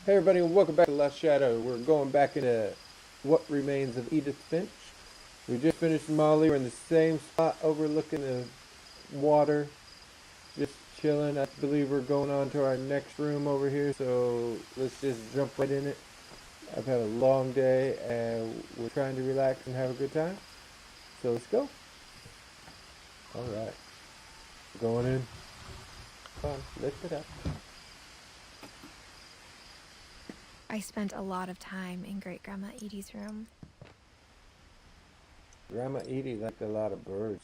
Hey everybody, and welcome back to LostShaDow. We're going back into what remains of Edith Finch. We just finished Molly. We're in the same spot overlooking the water, just chilling. I believe we're going on to our next room over here, so let's just jump right in it. I've had a long day and we're trying to relax and have a good time. So let's go. Alright. Going in. Come on, lift it up. I spent a lot of time in Great-Grandma Edie's room. Grandma Edie liked a lot of birds.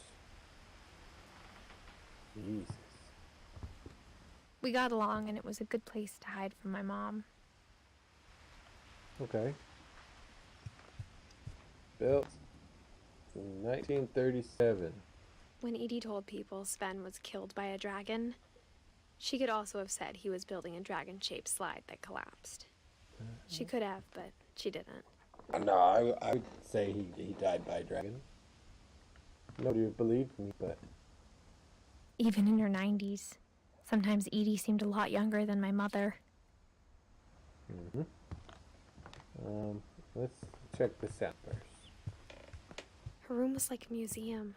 Jesus. We got along, and it was a good place to hide from my mom. Okay. Built in 1937. When Edie told people Sven was killed by a dragon, she could also have said he was building a dragon-shaped slide that collapsed. She could have, but she didn't. No, I would say he died by a dragon. Nobody would believe me, but... Even in her 90s, sometimes Edie seemed a lot younger than my mother. Let's check this out first. Her room was like a museum.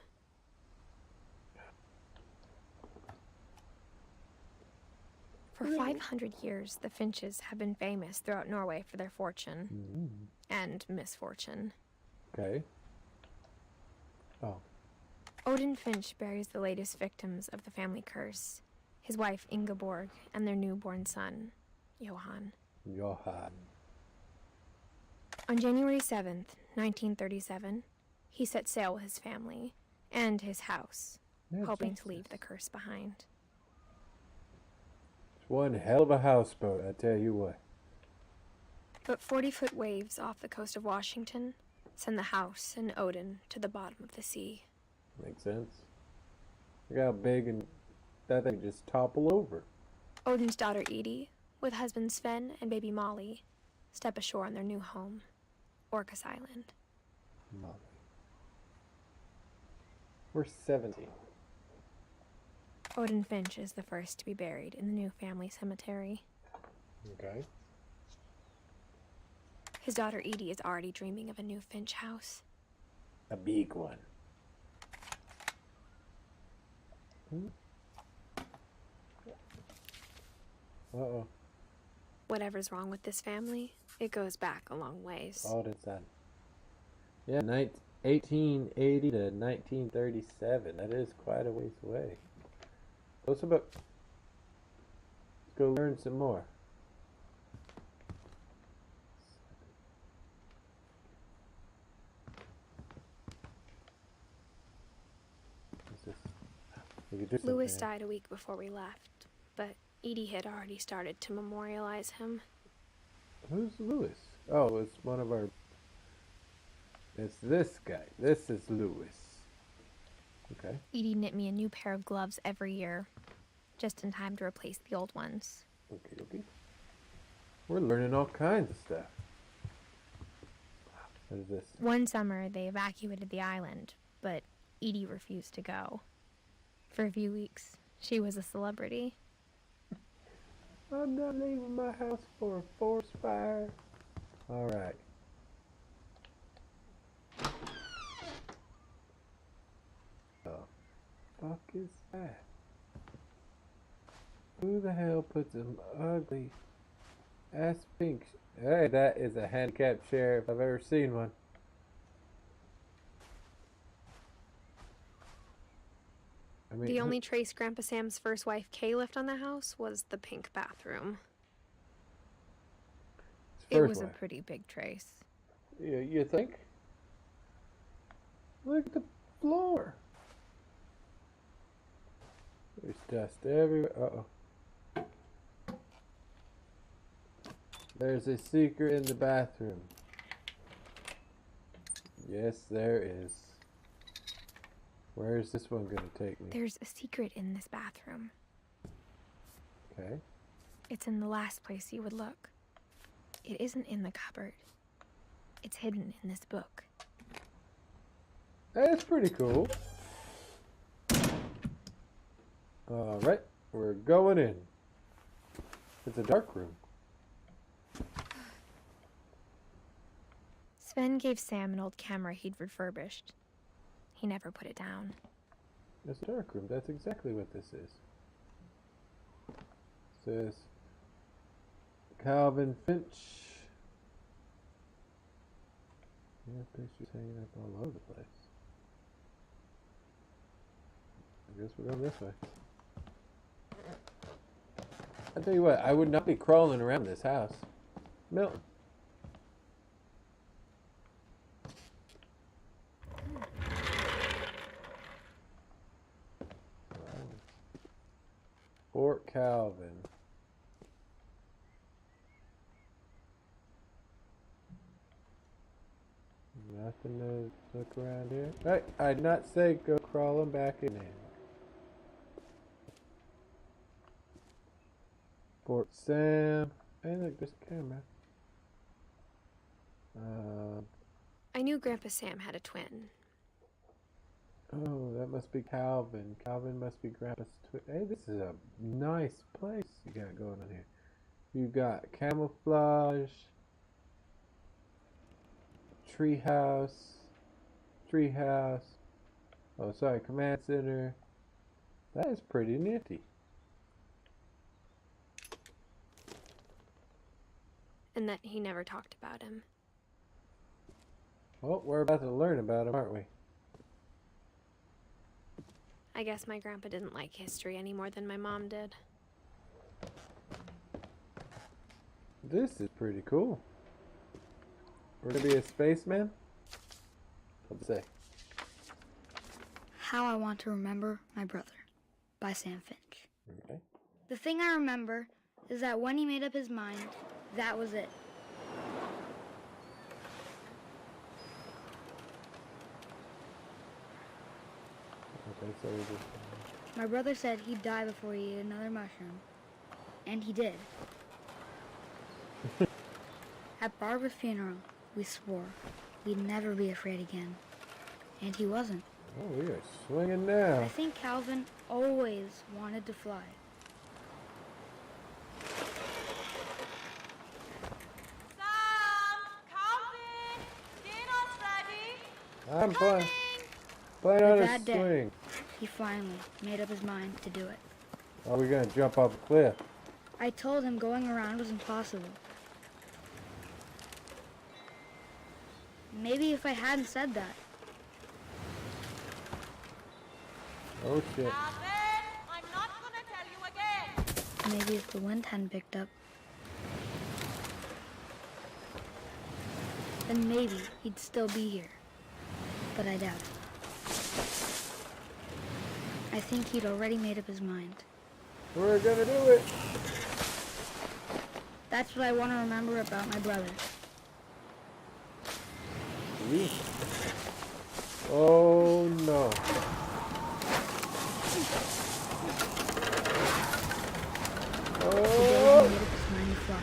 For 500 years, the Finches have been famous throughout Norway for their fortune and misfortune. Okay. Oh. Odin Finch buries the latest victims of the family curse, his wife Ingeborg and their newborn son, Johan. Johan. On January 7th, 1937, he set sail with his family and his house, hoping to leave the curse behind. It's one hell of a houseboat, I tell you what. But 40-foot waves off the coast of Washington send the house and Odin to the bottom of the sea. Makes sense. Look how big, and that thing just topple over. Odin's daughter Edie, with husband Sven and baby Molly, step ashore on their new home, Orcas Island. Molly. We're 17. Odin Finch is the first to be buried in the new family cemetery. Okay. His daughter Edie is already dreaming of a new Finch house. A big one. Uh-oh. Whatever's wrong with this family, it goes back a long ways. Oh, that's sad. Yeah, 1880 to 1937. That is quite a ways away. Let's go learn some more. Louis died a week before we left, but Edie had already started to memorialize him. Who's Louis? Oh, it's one of our... It's this guy. This is Louis. Okay. Edie knit me a new pair of gloves every year, just in time to replace the old ones. Okay. We're learning all kinds of stuff. What is this? One summer, they evacuated the island, but Edie refused to go. For a few weeks, she was a celebrity. I'm not leaving my house for a forest fire. Alright. The fuck is that? Who the hell puts an ugly ass pink? Hey, that is a handicapped chair if I've ever seen one. I mean, The only trace Grandpa Sam's first wife, Kay, left on the house was the pink bathroom. It was a pretty big trace. Yeah, you think? Look at the floor. There's dust everywhere. Uh-oh. There's a secret in the bathroom. Yes, there is. Where is this one going to take me? There's a secret in this bathroom. Okay. It's in the last place you would look. It isn't in the cupboard. It's hidden in this book. That's pretty cool. Alright, we're going in. It's a dark room. Sven gave Sam an old camera he'd refurbished. He never put it down. It's a dark room. That's exactly what this is. It says Calvin Finch. Yeah, pictures hanging up all over the place. I guess we're going this way. I tell you what, I would not be crawling around this house. Milton. Fort Calvin. Nothing to look around here. Right, I did not say go crawling back in there. Fort Sam. Hey, look, there's a camera. I knew Grandpa Sam had a twin. Oh, that must be Calvin. Calvin must be Grandpa's twin. Hey, this is a nice place you got going on here. You got camouflage, treehouse. Oh, sorry, command center. That is pretty nifty. And that he never talked about him. Well, we're about to learn about him, aren't we? I guess my grandpa didn't like history any more than my mom did. This is pretty cool. We're gonna be a spaceman? What'd it say? How I Want to Remember My Brother by Sam Finch. Okay. The thing I remember is that when he made up his mind, that was it. Okay, so we just... My brother said he'd die before he ate another mushroom. And he did. At Barbara's funeral, we swore we'd never be afraid again. And he wasn't. Oh, we are swinging now. I think Calvin always wanted to fly. I'm playing on a That day, swing. he finally made up his mind to do it. Are we gonna jump off a cliff? I told him going around was impossible. Maybe if I hadn't said that. Oh shit. I'm not gonna tell you again. Maybe if the wind hadn't picked up. Then maybe he'd still be here. But I doubt it. I think he'd already made up his mind. We're gonna do it. That's what I want to remember about my brother. Yeet. Oh no. The day he Oh. made up his mind to fly.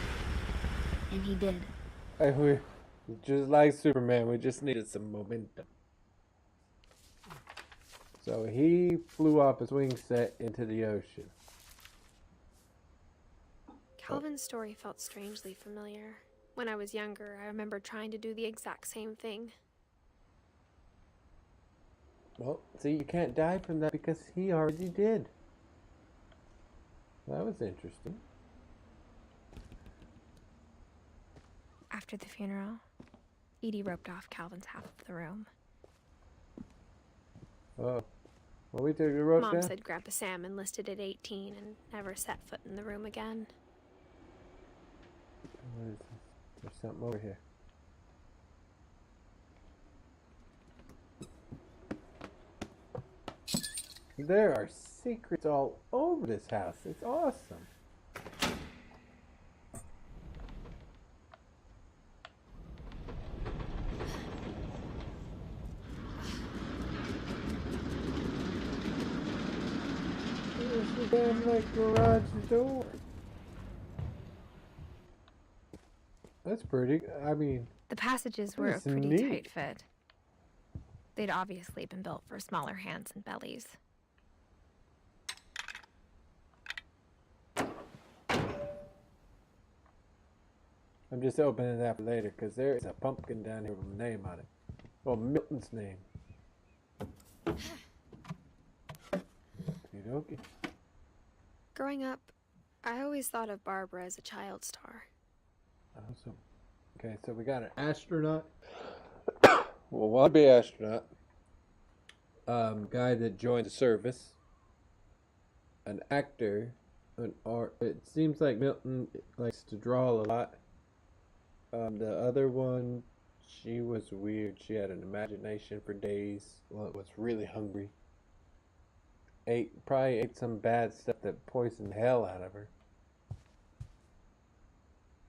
And he did. Hey, we just like Superman, we just needed some momentum. So he flew off his wing set into the ocean. Calvin's story felt strangely familiar. When I was younger, I remember trying to do the exact same thing. Well, see, you can't die from that because he already did. That was interesting. After the funeral, Edie roped off Calvin's half of the room. Oh. Well, we took the rope Mom down. said Grandpa Sam enlisted at 18 and never set foot in the room again. What is this? There's something over here. There are secrets all over this house. It's awesome. There's the damn like garage door. That's pretty. I mean, The passages were a That's pretty neat. tight fit. They'd obviously been built for smaller hands and bellies. I'm just opening that for later because there is a pumpkin down here with a name on it. Well, Milton's name. Okey-dokey. Growing up, I always thought of Barbara as a child star. Awesome. Okay, so we got an astronaut. Well, wanna be astronaut. Guy that joined the service. An actor. An art. It seems like Milton likes to draw a lot. The other one, she was weird. She had an imagination for days. Well, was really hungry. Probably ate some bad stuff that poisoned the hell out of her.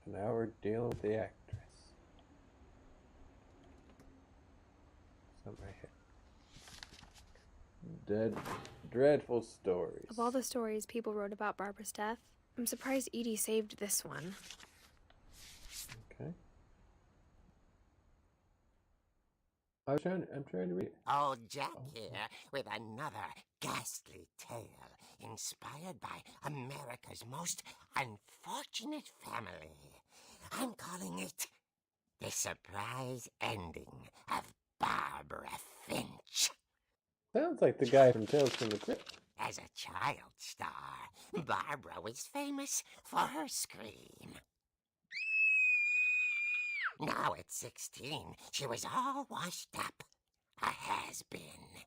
And now we're dealing with the actress. Something right here. Dreadful stories. Of all the stories people wrote about Barbara's death, I'm surprised Edie saved this one. Okay. I'm trying to read it. Old Jack here with another ghastly tale inspired by America's most unfortunate family. I'm calling it The Surprise Ending of Barbara Finch. Sounds like the guy from Tales from the Crypt. As a child star, Barbara was famous for her scream. Now at 16, she was all washed up. A has-been.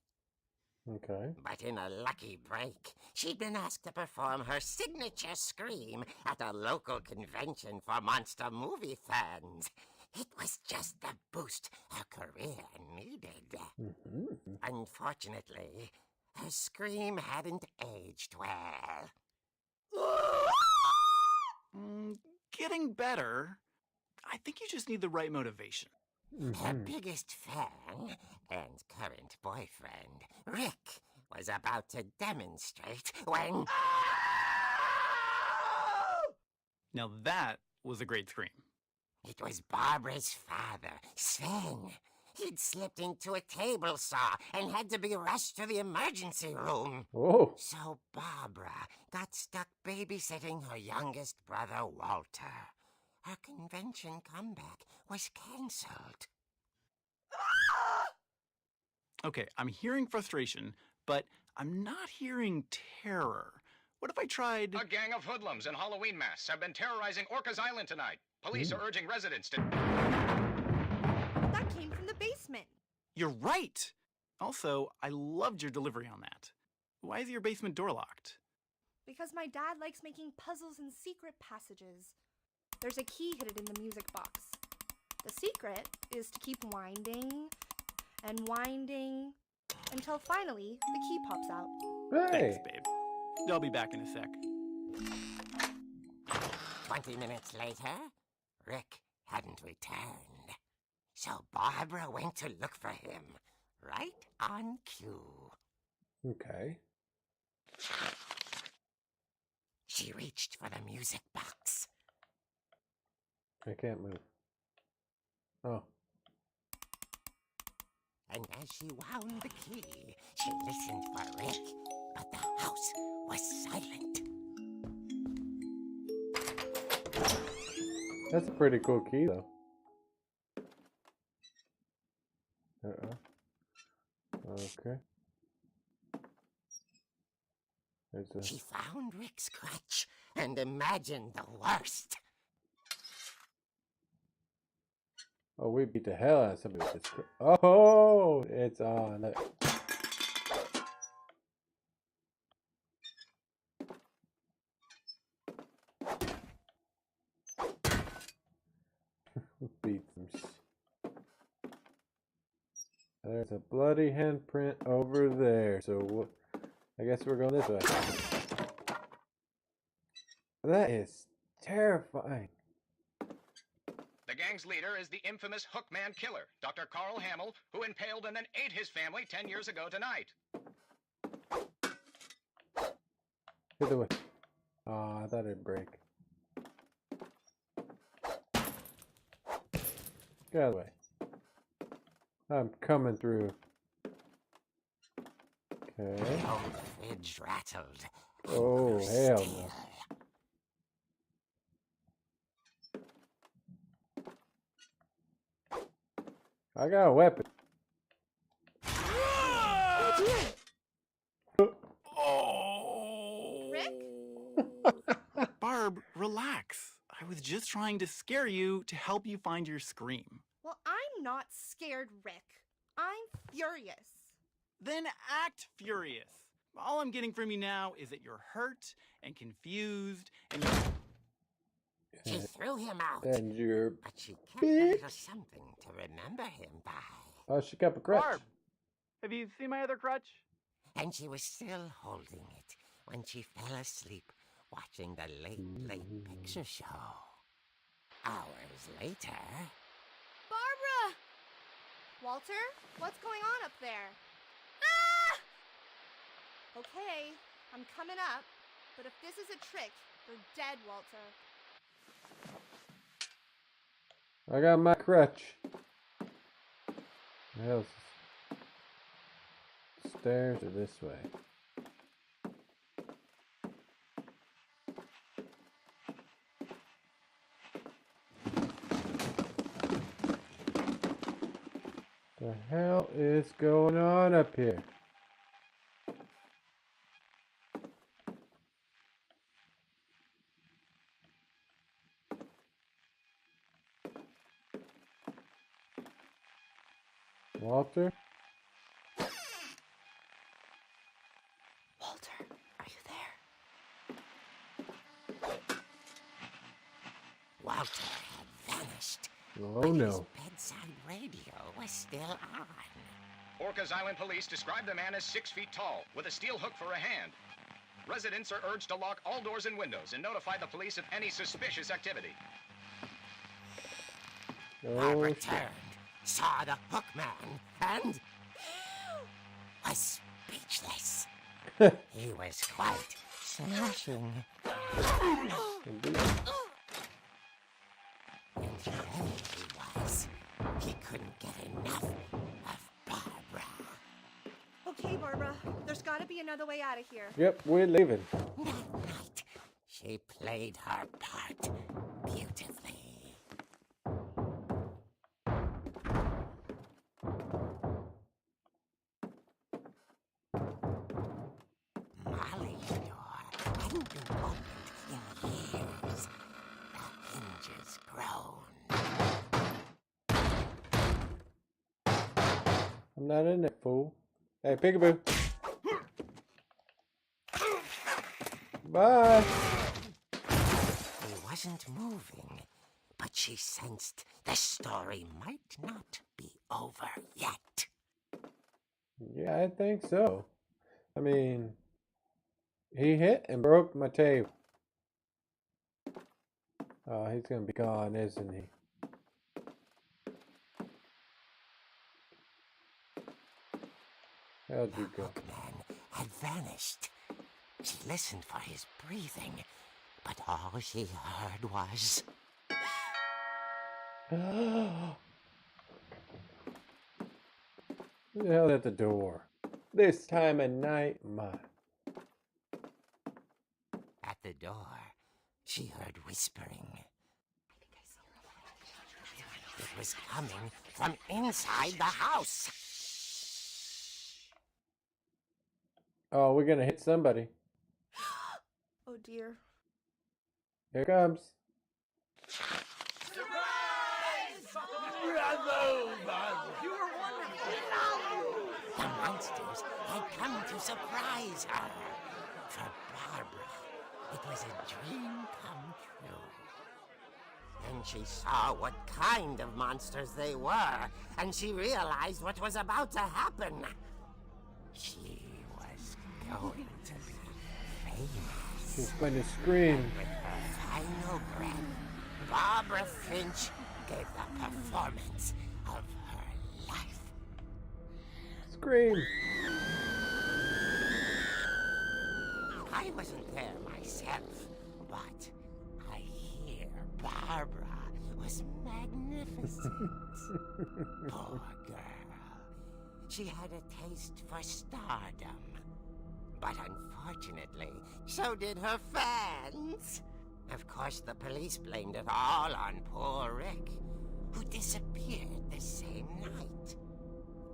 Okay. But in a lucky break, she'd been asked to perform her signature scream at a local convention for monster movie fans. It was just the boost her career needed. Mm-hmm. Unfortunately, her scream hadn't aged well. Getting better. I think you just need the right motivation. Her biggest fan and current boyfriend, Rick, was about to demonstrate when... Now that was a great scream. It was Barbara's father, Sven. He'd slipped into a table saw and had to be rushed to the emergency room. Oh. So Barbara got stuck babysitting her youngest brother, Walter. Her convention comeback was cancelled. Okay, I'm hearing frustration, but I'm not hearing terror. What if I tried... A gang of hoodlums in Halloween masks have been terrorizing Orcas Island tonight. Police are urging residents to... That came from the basement. You're right! Also, I loved your delivery on that. Why is your basement door locked? Because my dad likes making puzzles and secret passages. There's a key hidden in the music box. The secret is to keep winding and winding until finally the key pops out. Hey. Thanks, babe. I'll be back in a sec. 20 minutes later, Rick hadn't returned. So Barbara went to look for him, right on cue. Okay. She reached for the music box. I can't move. Oh. And as she wound the key, she listened for Rick, but the house was silent. That's a pretty cool key, though. Okay. She found Rick's crutch and imagined the worst. Oh, we beat the hell out of somebody with this. Oh, it's on. Look. Beat them. There's a bloody handprint over there. So I guess we're going this way. That is terrifying. The gang's leader is the infamous Hookman killer, Dr. Carl Hamill, who impaled and then ate his family 10 years ago tonight. Get the way. Oh, I thought it'd break. Get out of the way. I'm coming through. Okay. The old fridge rattled. and Oh, grew hell still. no. I got a weapon. Oh. Rick? Barb, relax. I was just trying to scare you to help you find your scream. Well, I'm not scared, Rick. I'm furious. Then act furious. All I'm getting from you now is that you're hurt and confused and you're... She threw him out, And you're... but she kept a little something to remember him by. Oh, she kept a crutch. Barb, have you seen my other crutch? And she was still holding it when she fell asleep watching the late picture show. Hours later... Barbara! Walter, what's going on up there? Ah! Okay, I'm coming up, but if this is a trick, you're dead, Walter. I got my crutch. The hell's this? Stairs are this way. The hell is going on up here? Walter? Walter, are you there? Walter had vanished. Oh but no. His bedside radio was still on. Orcas Island police describe the man as 6 feet tall, with a steel hook for a hand. Residents are urged to lock all doors and windows and notify the police of any suspicious activity. Barbara Oh, shit. turned, saw the hook man, and was speechless. He was quite smashing. Indeed. And there he was. He couldn't get enough of Barbara. Okay, Barbara, there's gotta be another way out of here. Yep, we're leaving. That night, she played her part beautifully. Molly's door hadn't been opened in years. The hinges groaned. I'm not in it, fool. Hey, peekaboo. Bye. He wasn't moving, but she sensed the story might not be over yet. Yeah, I think so. I mean, he hit and broke my table. Oh, he's gonna be gone, isn't he? How'd you go? Hookman had vanished. She listened for his breathing, but all she heard was... Who the hell at the door? This time of night, my. At the door, she heard whispering. It was coming from inside the house. Oh, we're gonna hit somebody. Oh dear. Here it comes. The monsters had come to surprise her. For Barbara, it was a dream come true. Then she saw what kind of monsters they were, and she realized what was about to happen. She was going to be famous. She's going to scream. With her final breath, Barbara Finch gave the performance of her life. Scream. I wasn't there myself, but I hear Barbara was magnificent. Poor girl. She had a taste for stardom. But unfortunately, so did her fans. Of course, the police blamed it all on poor Rick. who disappeared the same night.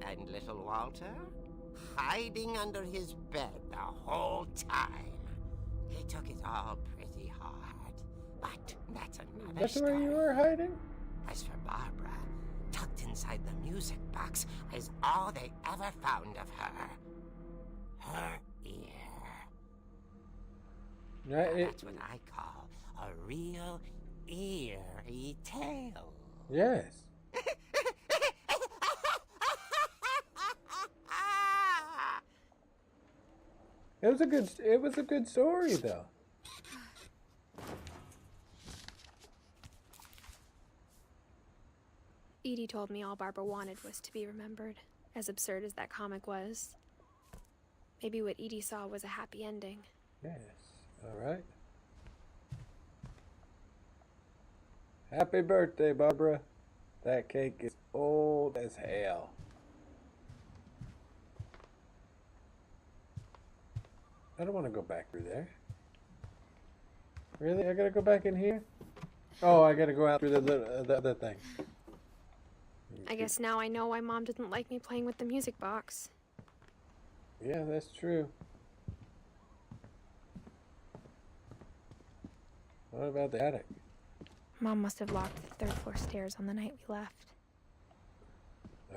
And little Walter? Hiding under his bed the whole time. He took it all pretty hard. But that's another That's story. where you were hiding? As for Barbara, tucked inside the music box is all they ever found of her. Her ear. That's what I call a real eerie tale. Yes. It was a good story though. Edie told me all Barbara wanted was to be remembered, as absurd as that comic was. Maybe what Edie saw was a happy ending. Yes. All right. Happy birthday, Barbara. That cake is old as hell. I don't want to go back through there. Really? I gotta go back in here? Oh, I gotta go out through the other thing. I guess now I know why Mom didn't like me playing with the music box. Yeah, that's true. What about the attic? Mom must have locked the third floor stairs on the night we left.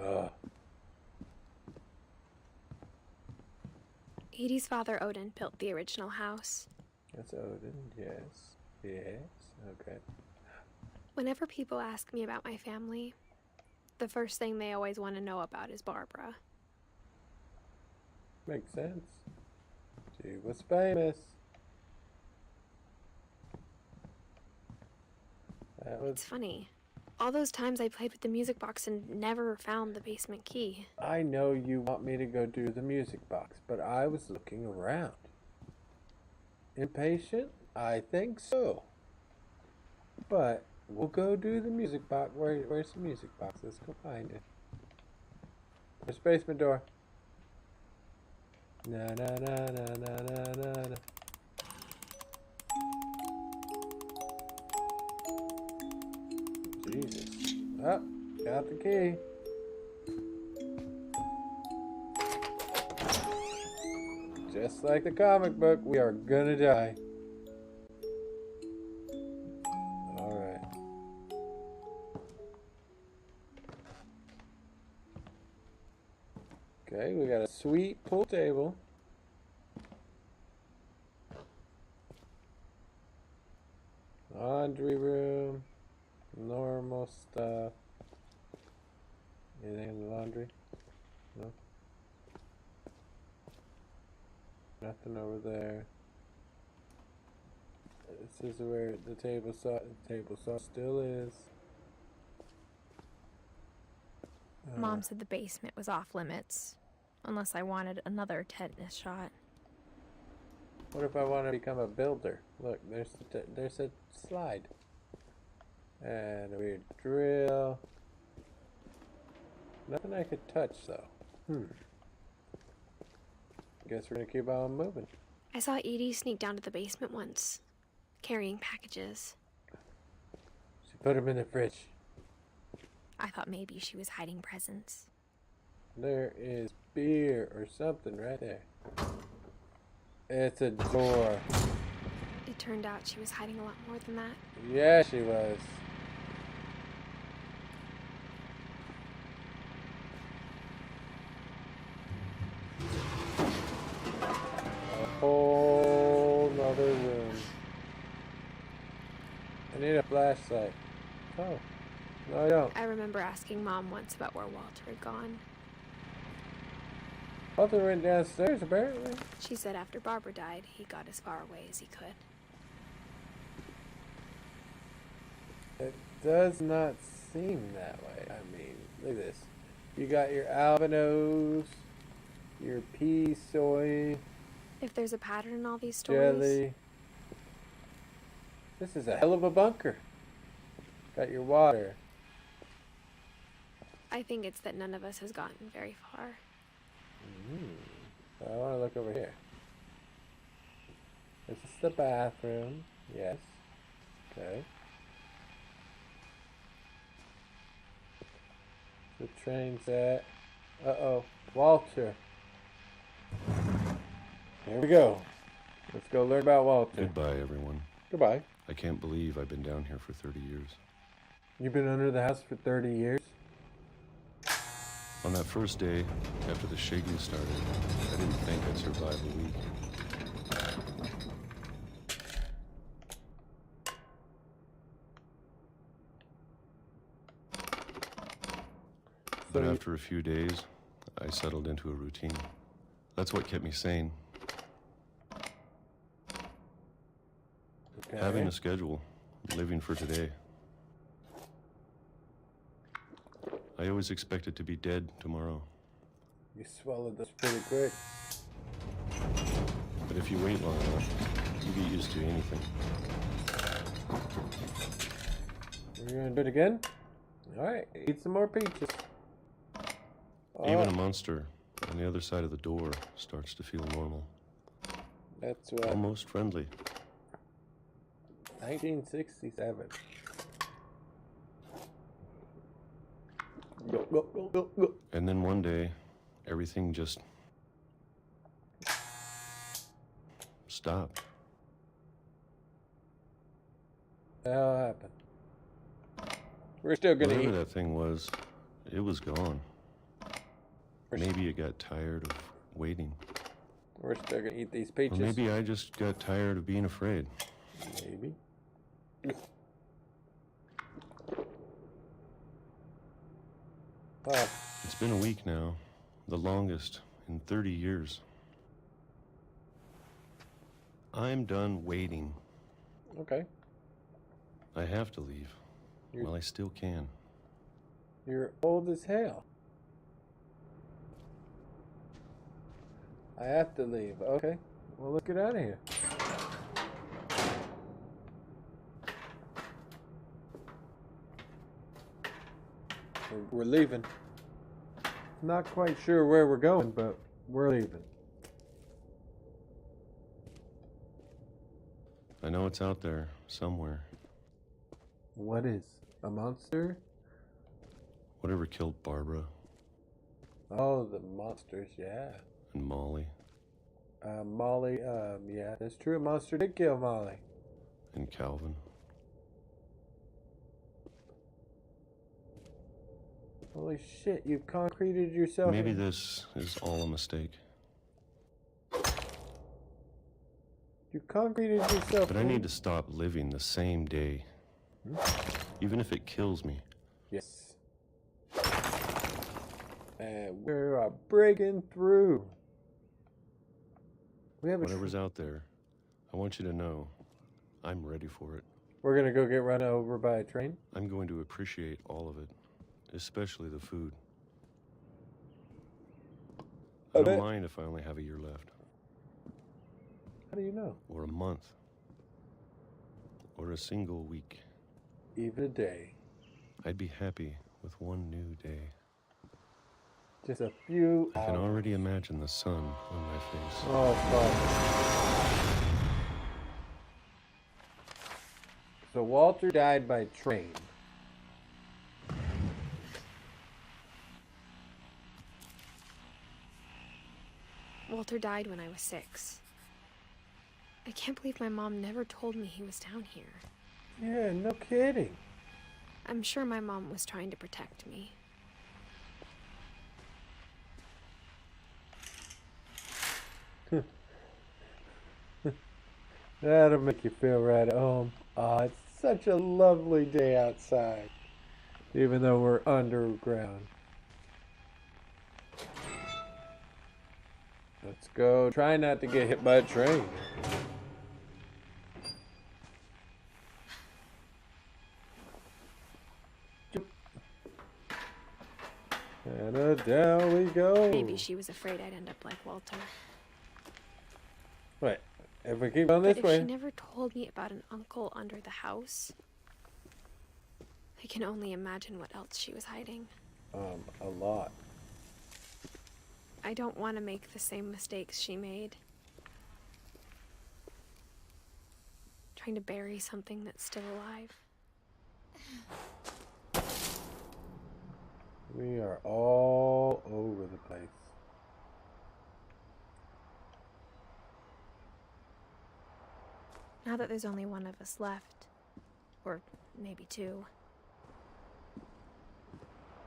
Ugh. Edie's father, Odin, built the original house. That's Odin, yes. Yes, okay. Whenever people ask me about my family, the first thing they always want to know about is Barbara. Makes sense. She was famous. It's funny. All those times I played with the music box and never found the basement key. I know you want me to go do the music box, but I was looking around. Impatient? I think so. But we'll go do the music box. Where's the music box? Let's go find it. There's the basement door. Na na na na na na na na. Jesus. Oh, got the key. Just like the comic book, we are gonna die. Alright. Okay, we got a sweet pool table. Laundry room. Normal stuff. Anything in the laundry? No? Nothing over there. This is where the table saw still is. Mom said the basement was off limits, unless I wanted another tetanus shot. What if I want to become a builder? Look, there's a slide. And a weird drill. Nothing I could touch though. Guess we're gonna keep on moving. I saw Edie sneak down to the basement once, carrying packages. She put them in the fridge. I thought maybe she was hiding presents. There is beer or something right there. It's a door. It turned out she was hiding a lot more than that. Yeah, she was. A whole nother room. I need a flashlight. Oh, no, I don't. I remember asking Mom once about where Walter had gone. Walter went downstairs, apparently. She said after Barbara died, he got as far away as he could. It does not seem that way. I mean, look at this. You got your albinos, your pea soy, If there's a pattern in all these stories, jelly. This is a hell of a bunker. Got your water. I think it's that none of us has gotten very far. I want to look over here. This is the bathroom. Yes. Okay. Change that. Uh-oh. Walter. Here we go. Let's go learn about Walter. Goodbye, everyone. Goodbye. I can't believe I've been down here for 30 years. You've been under the house for 30 years? On that first day, after the shaking started, I didn't think I'd survive a week. But after a few days, I settled into a routine. That's what kept me sane. Okay. Having a schedule, living for today. I always expected to be dead tomorrow. You swallowed this pretty quick. But if you wait long enough, you get used to anything. We're gonna do it again? Alright, eat some more peaches. Even a monster on the other side of the door starts to feel normal. That's what. Almost friendly. 1967. Go, go, go, go, go. And then one day, everything just stopped. What the hell happened? We're still gonna Whatever eat. that thing was, it was gone. Maybe it got tired of waiting. We're still gonna eat these Or peaches. maybe I just got tired of being afraid. Maybe. Oh, It's been a week now, the longest in 30 years. I'm done waiting. okay. I have to leave. Well, I still can. You're old as hell. I have to leave. Okay. Well, let's get out of here. We're leaving. Not quite sure where we're going, but we're leaving. I know it's out there, somewhere. What is? A monster? Whatever killed Barbara Oh, the monsters, yeah. and Molly Molly, yeah, that's true. A monster did kill Molly. and Calvin. Holy shit, you've concreted yourself. Maybe this is all a mistake. You concreted yourself. But I need to stop living the same day. Even if it kills me. Yes. And we're breaking through. We have Whatever's out there, I want you to know I'm ready for it. We're gonna go get run over by a train. I'm going to appreciate all of it, especially the food. I don't mind if I only have a year left. How do you know? Or a month. Or a single week. Even a day. I'd be happy with one new day. Just a few I can hours. already imagine the sun on my face. Oh, fuck. So Walter died by train. Walter died when I was 6. I can't believe my mom never told me he was down here. Yeah, no kidding. I'm sure my mom was trying to protect me. That'll make you feel right at home. Oh, it's such a lovely day outside. Even though we're underground. Let's go. Try not to get hit by a train. And down we go. Maybe she was afraid I'd end up like Walter. Wait, if we keep on this But if way. she never told me about an uncle under the house, I can only imagine what else she was hiding. A lot. I don't want to make the same mistakes she made. Trying to bury something that's still alive. We are are all over the place. Now that there's only one of us left, or maybe two,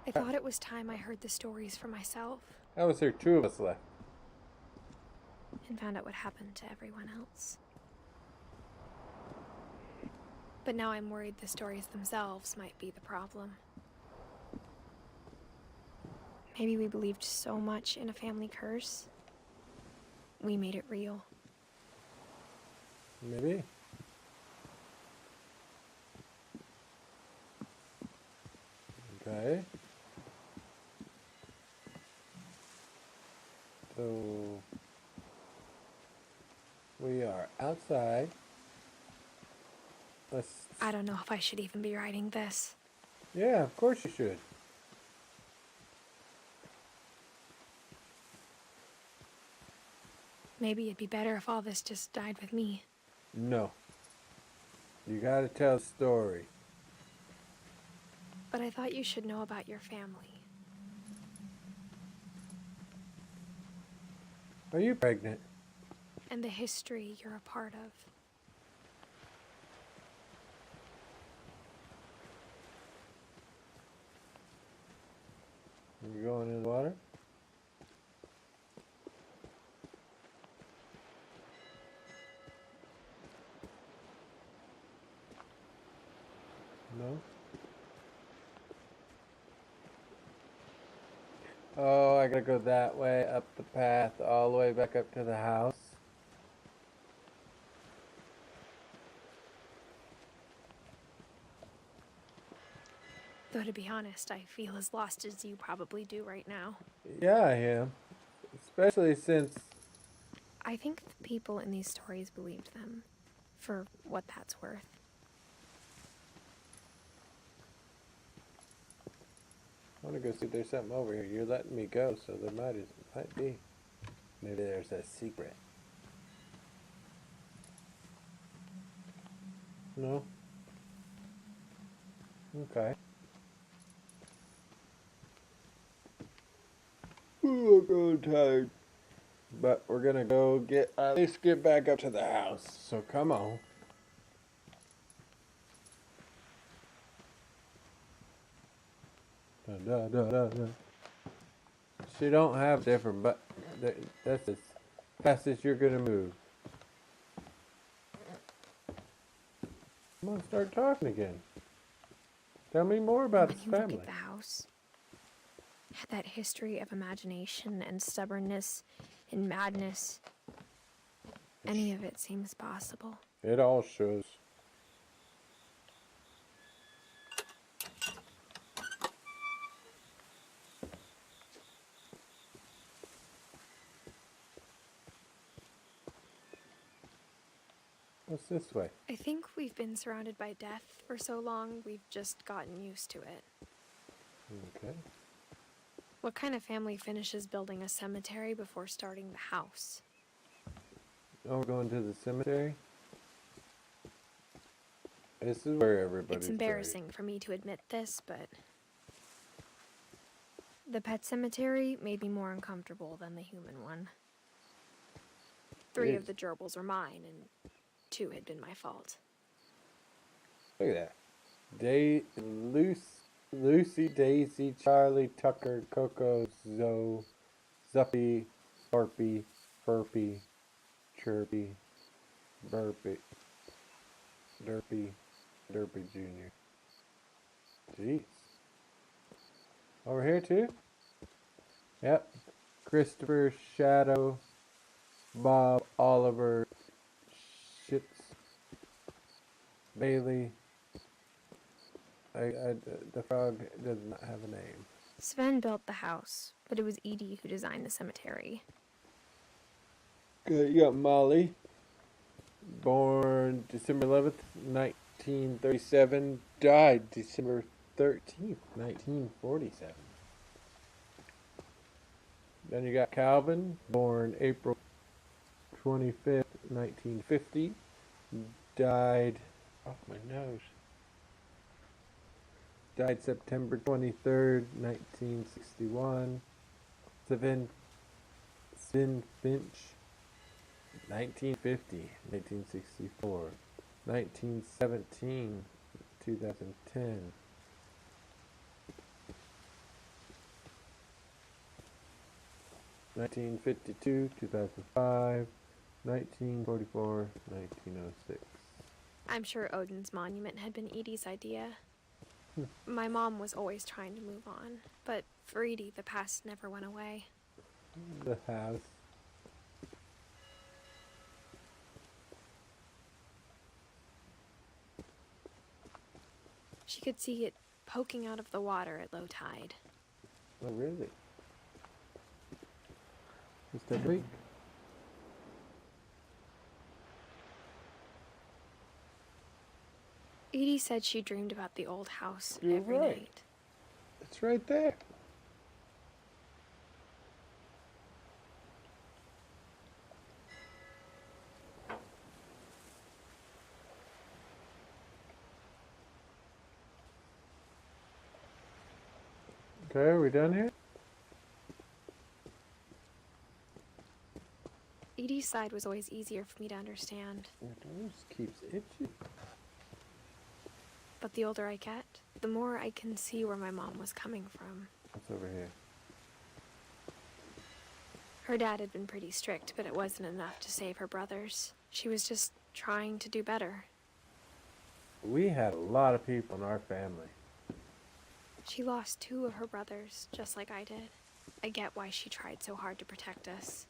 I thought it was time I heard the stories for myself. How was there two of us left? And found out what happened to everyone else. But now I'm worried the stories themselves might be the problem. Maybe we believed so much in a family curse, we made it real. Maybe. Okay. So we are outside. I don't know if I should even be writing this. Yeah, of course you should. Maybe it'd be better if all this just died with me. No. You gotta tell the story. But I thought you should know about your family. Are you pregnant? And the history you're a part of. You going in the water? No? Oh, I gotta go that way, up the path, all the way back up to the house. Though to be honest, I feel as lost as you probably do right now. Yeah, I am. Especially since... I think the people in these stories believed them, for what that's worth. I want to go see if there's something over here. You're letting me go, so there might be. Maybe there's a secret. No? Okay. Ooh, I'm going tired. But we're gonna go at least get back up to the house. So come on. Da, da, da, da, da. She don't have different, but that's as fast as you're gonna move. Come on, start talking again. Tell me more about his When you family. look at the house, had that history of imagination and stubbornness and madness. Any of it seems possible. It all shows. What's this way? I think we've been surrounded by death for so long, we've just gotten used to it. Okay. What kind of family finishes building a cemetery before starting the house? Oh, we're going to the cemetery? This is where everybody's It's embarrassing for me to admit this, but the pet cemetery made me more uncomfortable than the human one. 3 of the gerbils were mine, and 2 had been my fault. Look at that. Lucy, Daisy, Charlie, Tucker, Coco, Zoe, Zuppy, Harpy, Furpy, Chirpy, Burpy, Derpy, Derpy Jr. Jeez. Over here too? Yep. Christopher, Shadow, Bob, Oliver, Shits, Bailey. The frog does not have a name. Sven built the house, but it was Edie who designed the cemetery. Okay, you got Molly. Born December 11th, 1937. Died December 13th, 1947. Then you got Calvin. Born April 25th, 1950. Died... off my nose. Died September 23rd, 1961. Edith Finch. 1950, 1964. 1917, 2010. 1952, 2005. 1944, 1906. I'm sure Odin's monument had been Edie's idea. My mom was always trying to move on, but for Edie, the past never went away. The house. She could see it poking out of the water at low tide. Oh, really? Just a week? Edie said she dreamed about the old house You're every right. night. It's right there. Okay, are we done here? Edie's side was always easier for me to understand. My nose keeps itching. But the older I get, the more I can see where my mom was coming from. What's over here? Her dad had been pretty strict, but it wasn't enough to save her brothers. She was just trying to do better. We had a lot of people in our family. She lost 2 of her brothers, just like I did. I get why she tried so hard to protect us.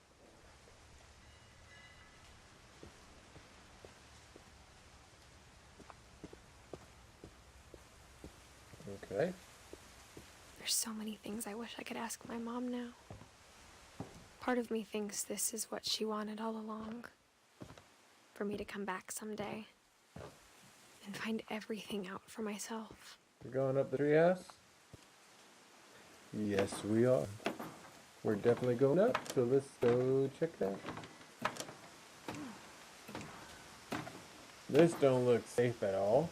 Okay. There's so many things I wish I could ask my mom now. Part of me thinks this is what she wanted all along. For me to come back someday and find everything out for myself. We're going up the treehouse? Yes, we are. We're definitely going up, so let's go check it out. This don't look safe at all.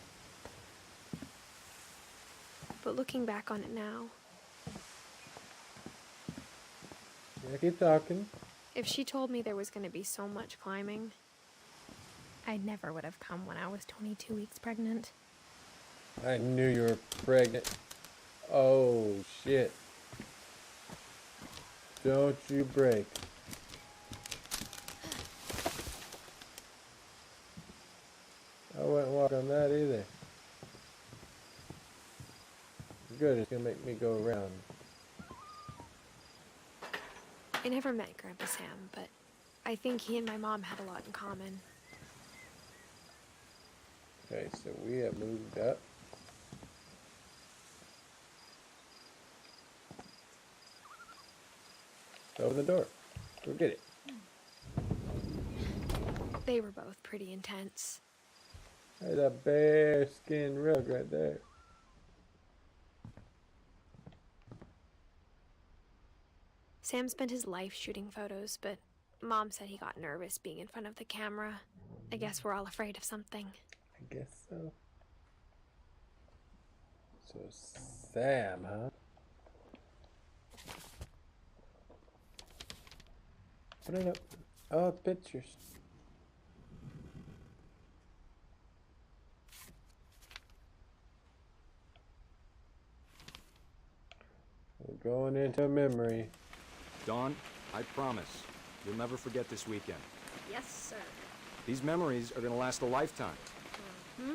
But looking back on it now, Yeah, keep talking. if she told me there was going to be so much climbing, I never would have come when I was 22 weeks pregnant. I knew you were pregnant. Oh, shit. Don't you break. I wouldn't walk on that either. Good, it's gonna make me go around. I never met Grandpa Sam, but I think he and my mom had a lot in common. Okay, so we have moved up. Open the door. Go get it. They were both pretty intense. There's a bear skin rug right there. Sam spent his life shooting photos, but Mom said he got nervous being in front of the camera. I guess we're all afraid of something. I guess so. So Sam, huh? Put it up. Oh, pictures. We're going into memory. Dawn, I promise, you'll never forget this weekend. Yes, sir. These memories are gonna last a lifetime. Hmm?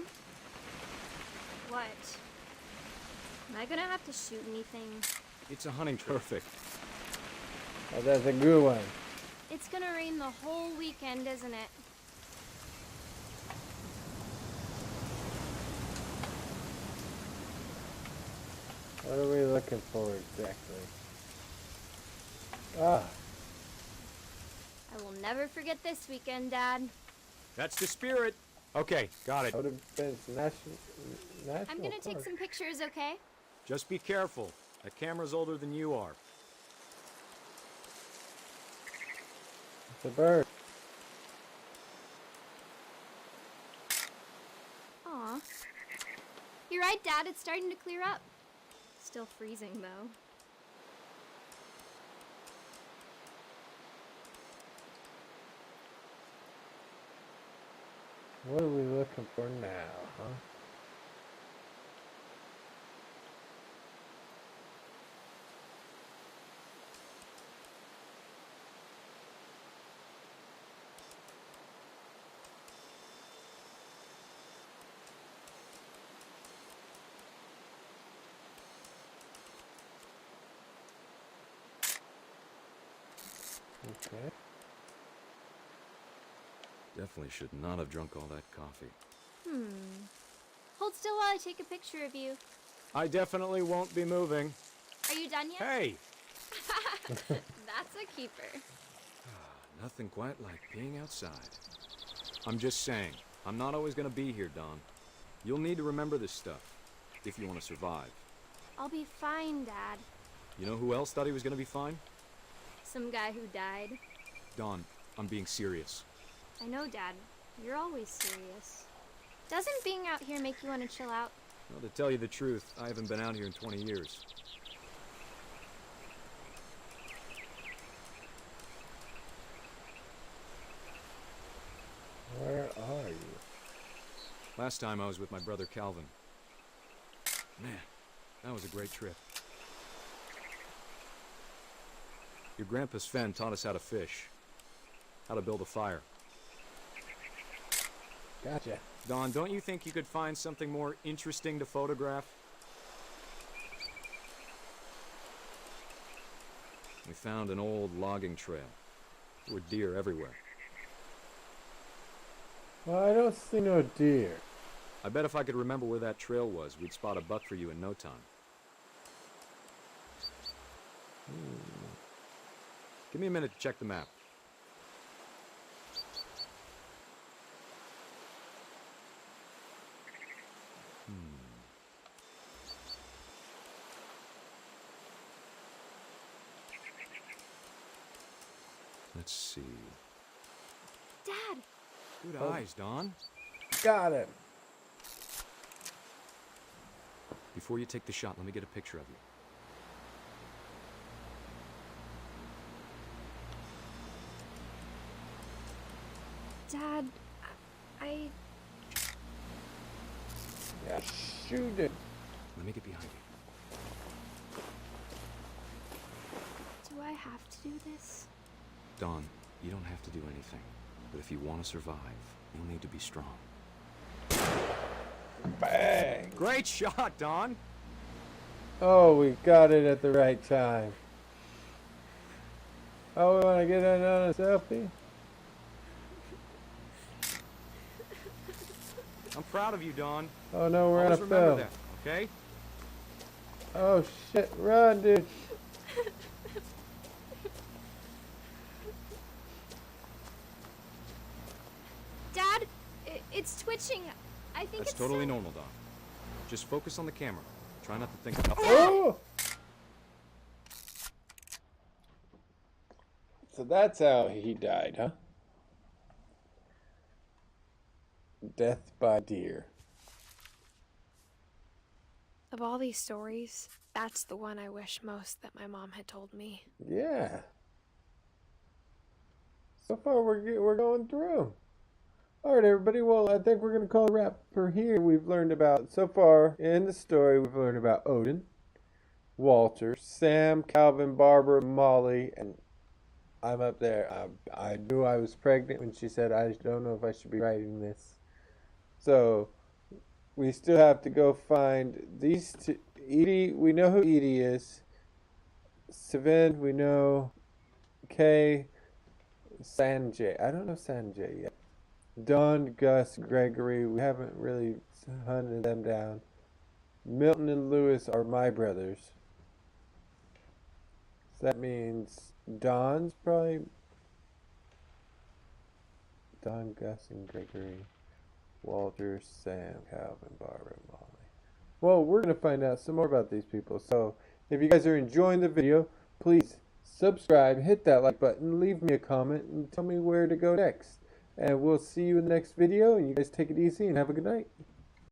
What? Am I gonna have to shoot anything? It's a hunting perfect. Oh, that's a good one. It's gonna rain the whole weekend, isn't it? What are we looking for exactly? Ah, I will never forget this weekend, Dad. That's the spirit. Okay, got it. Outer Fence National I'm gonna take Park. some pictures, okay? Just be careful. That camera's older than you are. It's a bird. Aw. You're right, Dad. It's starting to clear up. still freezing, though. What are we looking for now, huh? Okay. Definitely should not have drunk all that coffee. Hold still while I take a picture of you. I definitely won't be moving. Are you done yet? Hey! That's a keeper. Nothing quite like being outside. I'm just saying, I'm not always gonna be here, Dawn. You'll need to remember this stuff, if you want to survive. I'll be fine, Dad. You know who else thought he was gonna be fine? Some guy who died. Dawn, I'm being serious. I know, Dad. You're always serious. Doesn't being out here make you want to chill out? Well, to tell you the truth, I haven't been out here in 20 years. Where are you? Last time I was with my brother Calvin. Man, that was a great trip. Your grandpa Sven taught us how to fish, how to build a fire. Gotcha. Dawn, don't you think you could find something more interesting to photograph? We found an old logging trail. There were deer everywhere. Well, I don't see no deer. I bet if I could remember where that trail was, we'd spot a buck for you in no time. Give me a minute to check the map. Let's see. Dad! Good eyes, Dawn. Got him. Before you take the shot, let me get a picture of you. Dad, I... Yeah, shoot it. Let me get behind you. Do I have to do this? Dawn, you don't have to do anything. But if you want to survive, you'll need to be strong. Bang! Great shot, Dawn! Oh, we got it at the right time. Oh, we want to get another selfie? I'm proud of you, Dawn. Oh no, we're on a Always remember film. that, okay? Oh shit, run, dude. Dad, it's twitching. I think That's it's totally normal, Dawn. Just focus on the camera. Try not to think about... Oh! So that's how he died, huh? Death by deer. Of all these stories, that's the one I wish most that my mom had told me. Yeah. So far we're going through. All right, everybody. Well, I think we're going to call it a wrap for here. We've learned about, so far in the story, we've learned about Odin, Walter, Sam, Calvin, Barbara, Molly, and I'm up there. I knew I was pregnant when she said, I don't know if I should be writing this. So, we still have to go find these two. Edie, we know who Edie is. Sven, we know. Kay, Sanjay. I don't know Sanjay yet. Don, Gus, Gregory, we haven't really hunted them down. Milton and Lewis are my brothers. So that means Don's probably... Don, Gus, and Gregory. Walter, Sam, Calvin, Barbara, and Molly. Well, we're going to find out some more about these people. So, if you guys are enjoying the video, please subscribe, hit that like button, leave me a comment, and tell me where to go next. And we'll see you in the next video, and you guys take it easy and have a good night.